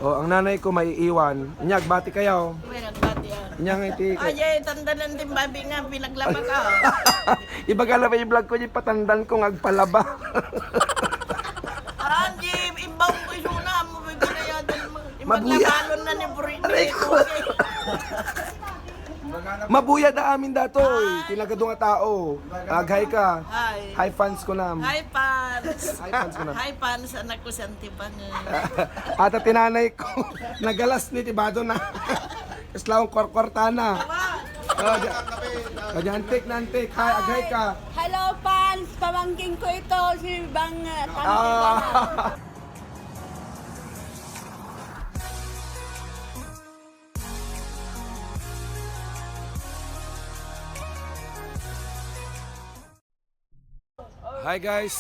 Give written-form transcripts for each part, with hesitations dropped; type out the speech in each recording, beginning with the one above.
O, ang nanay ko may iwan. Inyag, bati kayo. May nagbati ah. Inyang iti. Ay, tanda ng timbabi nga, pinaglaba ka. Ibagala ba yung vlog ko, yung patandan ko ngagpalaba. Anji, ibang ko yung na mo, bibinayadan mo. Mabuya. Ipaglabalon na ni Burini. Aray ko. Mabuya da amin dato. Tinagadong nga tao. Aghay ka. Hi. Hi fans ko na. Hi, Pans. Hi fans ko na. Hi, Pans. Anak ko sa Antipangan. Ata tinanay ko. Nagalas ni Tibado na. Islawang korkorta na. Antik na antik. Hi, aghay ka. Hello, fans! Pamangking ko ito, si Bang Ah. Hi guys!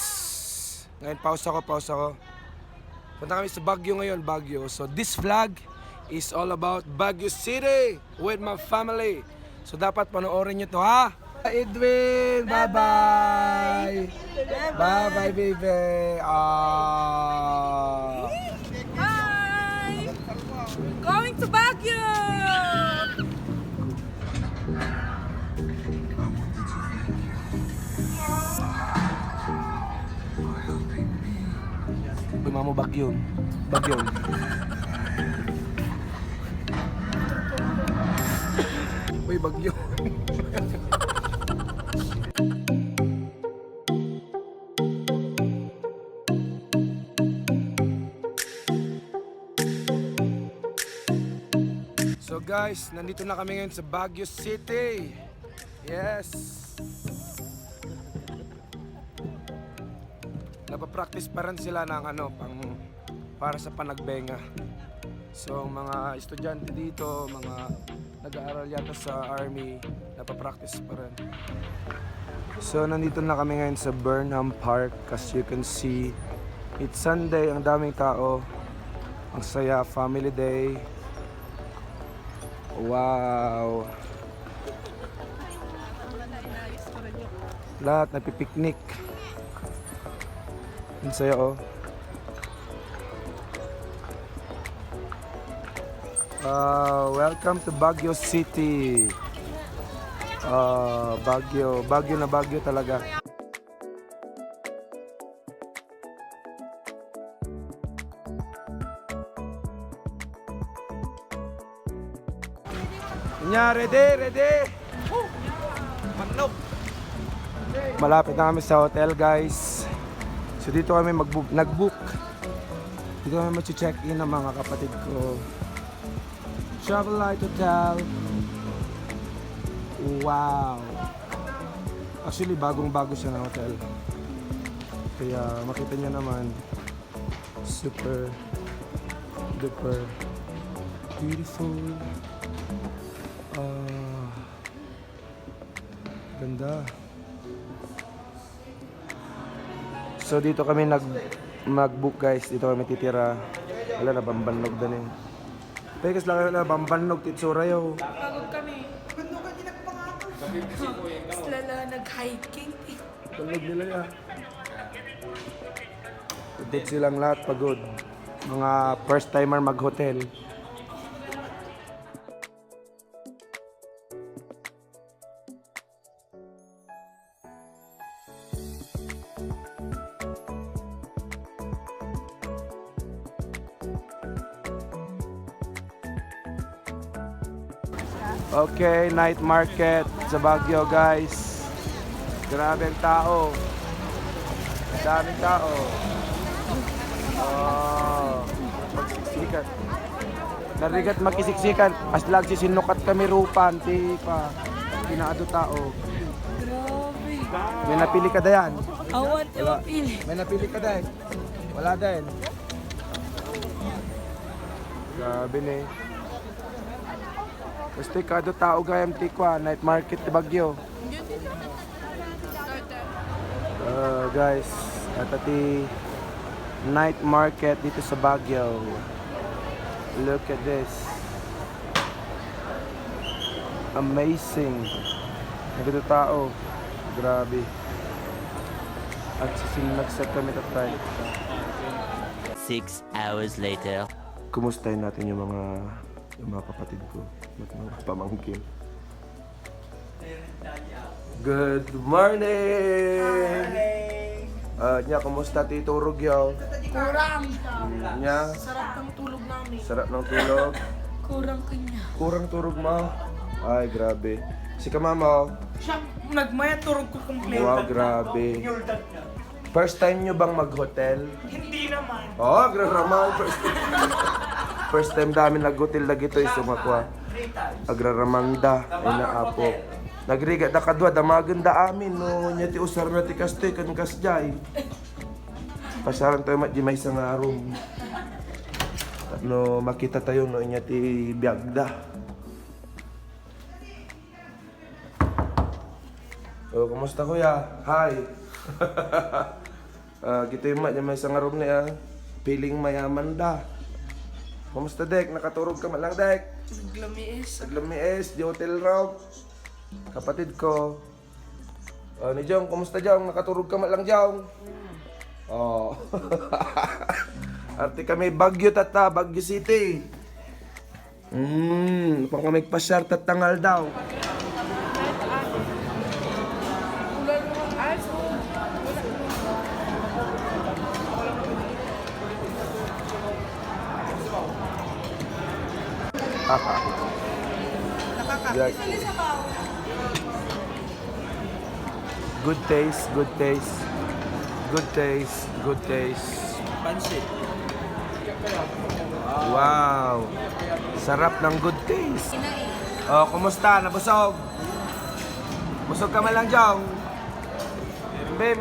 Ngayon pause ako. Punta kami sa Baguio ngayon, Baguio. So this vlog is all about Baguio City with my family. So dapat panoorin nyo to ha! Edwin! Bye-bye! Bye-bye baby! Hi! Going to Baguio! Uy, mamo Baguio. Baguio. Uy, Baguio. So guys, nandito na kami ngayon sa Baguio City. Yes. Napapractice pa rin sila ng para sa panagbenga. So mga estudyante dito, mga nag-aaral yata sa army, napapractice pa rin. So nandito na kami ngayon sa Burnham Park. As you can see, it's Sunday, ang daming tao. Ang saya, family day. Wow! Lahat nagpipiknik. Ang saya oh. Welcome to Baguio City. Baguio na Baguio talaga. Nya, ready. Manok. Malapit na kami sa hotel, guys. So dito kami nag-book. Dito kami mag-check-in ng mga kapatid ko. Travel Light Hotel. Wow. Actually, bagong-bago siya na hotel. Kaya makita niyo naman, super duper beautiful. Ganda. So dito kami mag-book guys. Dito kami titira. Wala na bambanog na eh. Pekas lang na bambanog titsura yaw. Pagod kami. Lala nag-hiking. Pagod nila ya. Pagod silang lahat pagod. Mga first timer mag-hotel. Okay, night market sa Baguio guys. Grabe ang tao. Daming tao. Oh, magsiksikan. Narigat makisiksikan. Aslag si sinukat kami rupan. Di pa. Pinaado tao. Grabe. May napili ka dayan. Awat Wala. mapili. May napili ka dayan. Wala dayan. Grabe na eh. Basta kado tao gayam tikwa, night market sa Baguio. Guys, atati night market dito sa Baguio. Look at this. Amazing. Nagado tao. Grabe. At nag-set kami tatay. 6 hours later. kumustahin natin yung mga kapatid ko at mga pamangkin. Good morning! Nya, kumusta Tito Rugyaw? Kurang. Nya, Sarap ng tulog namin. sarap ng tulog. Kurang kanya. Kurang turog mo. Ay, grabe. Si Kamama, Siya, nagmaya turog ko kumpleto. wow, grabe. First time nyo bang mag-hotel? Hindi naman. Oh, agraraman. First time dami nag-hotel na gito sumakwa. Agraramanda. Ay na apo. Nagriga da kadwa, damaganda amin. No, nya ti usar na ti kastoy kan kasjay. Pasaran tayo di may isang room. No, makita tayo no nya ti biagda. Oh, kumusta kuya? Hi. Gito yung may isang room niya. Piling mayaman da. Kumusta Dek? Nakaturog ka malang Dek? Naglamiis. Naglamiis, di hotel raw. Kapatid ko. Ni Jong, kumusta Jong? Nakaturog ka malang Jong? Oh. Arte kami Baguio tata, Baguio City. Pang kami pasyar tatangal daw. Like, good taste, good taste. Good taste, good taste. Pansit. Wow. Sarap ng good taste. Oh, kumusta? Nabusog? Busog ka man lang, Jong? Be.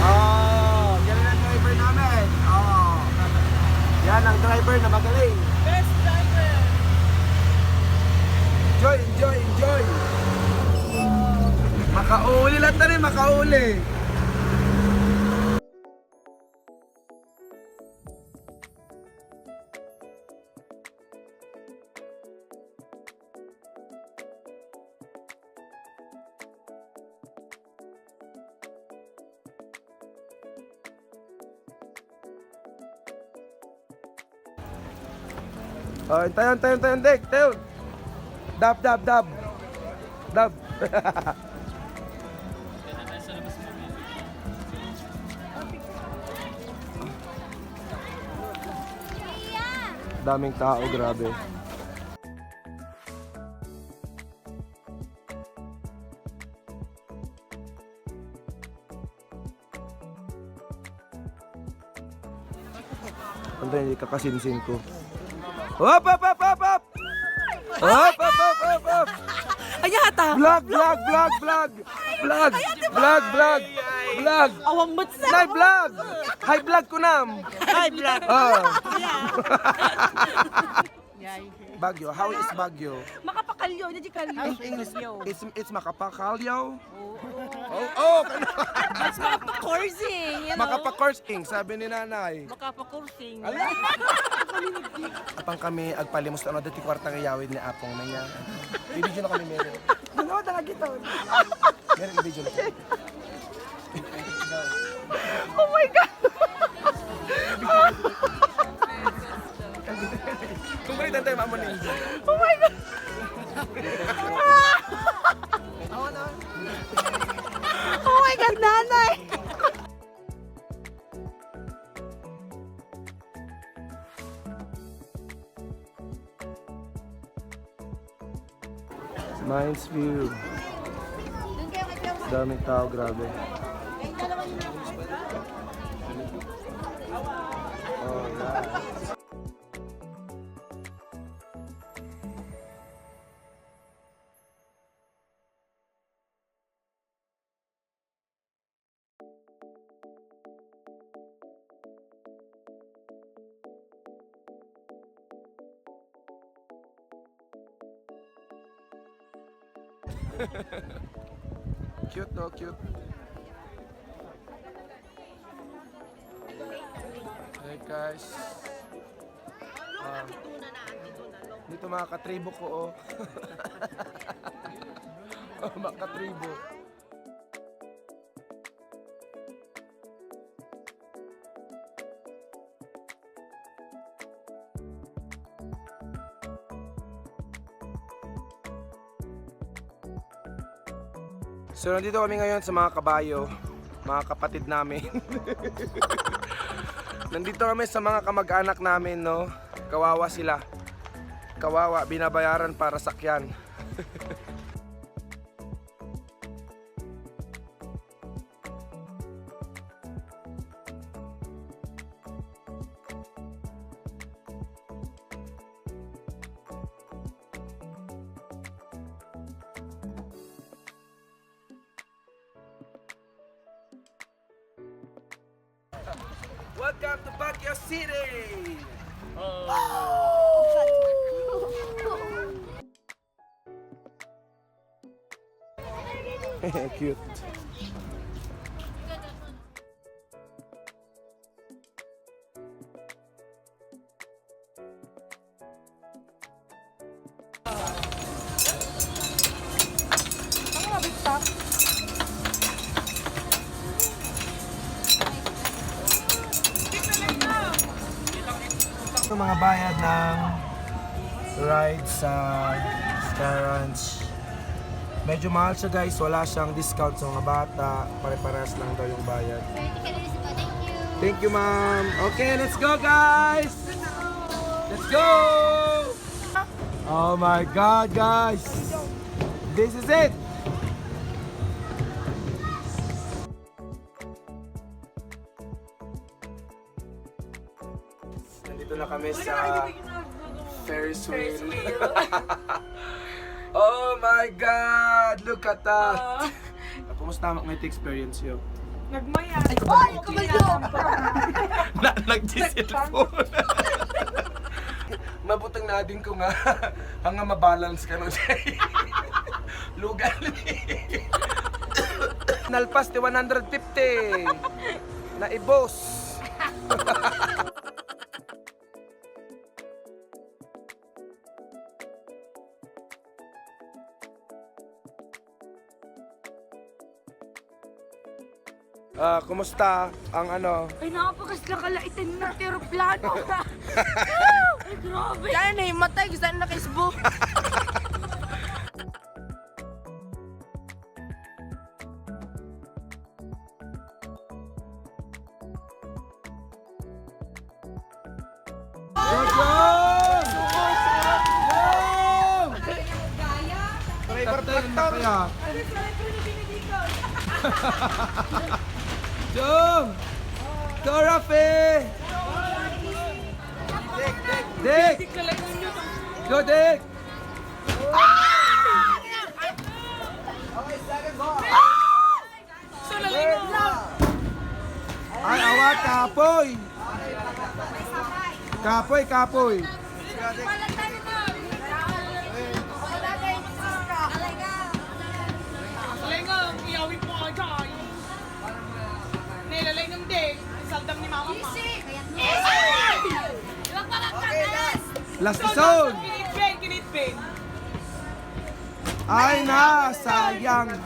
Oh, yan ang driver namin. Oh. Yan ang driver na magaling. Best driver. Enjoy. Makauli lang na rin, makauli. Oh, tayon, Dek, tayon. Dab. Daming tao, grabe. Anday, kakasinsin ko. Hop! Ayata. Vlog! Awang mat sa. Nay, vlog! Hi, vlog ko nam! Hi, vlog. Oh. Yay. Baguio, how is Baguio? Makapakalyo na di kalyo. English, it's makapakalyaw? Oo. Oh, Mas makapakorsing, you know? makapakorsing, sabi ni nanay. Makapakorsing. Apang kami agpalimos na dati kwartang iyawid ni Apong na niya. I-video na kami meron. Ano, talaga ito. Meron i-video na kami. Oh my God! Kung balitan tayo mamunin. Oh my God! Oh my God, nanay! Mines View. Daming tao, grabe. Oh, yeah. Cute no, cute. Hey guys. Dito mga katribo ko, oh. Oh, mga katribo. So nandito kami ngayon sa mga kabayo, mga kapatid namin. Nandito kami sa mga kamag-anak namin, no. Kawawa sila. Kawawa, binabayaran para sakyan. Welcome to Baguio City! Cute. Ito mga bayad ng ride sa Sky Ranch. Medyo mahal siya guys, wala siyang discount sa mga bata. Pare-parehas lang daw yung bayad. Thank you ma'am. Okay, let's go guys! Let's go! Oh my God guys! This is it! Nandito na kami sa Ferris wheel. Oh my God! Look at that! Kumusta ang night experience yun? Nagmaya. Ay, kabalyo! Nag-cellphone. Mabutang na din ko nga hanga mabalance ka no Jay. Lugal ni. Nalpas ti 150. Naibos. Kumusta ang ano? Ay, napakasla kalaitin na aeroplano. Ay, grabe. Kaya na yung matay, gusto na Facebook. Jom! Go Rafi! Dick! Go Dick! Ay, awat, kapoy! Kapoy, kapoy! Lengang, iyawin mo ka dyan. Nilalay ng day, saldam ni mama ma. Last zone! Kinitbin, kinitbin. Ay na, sayang!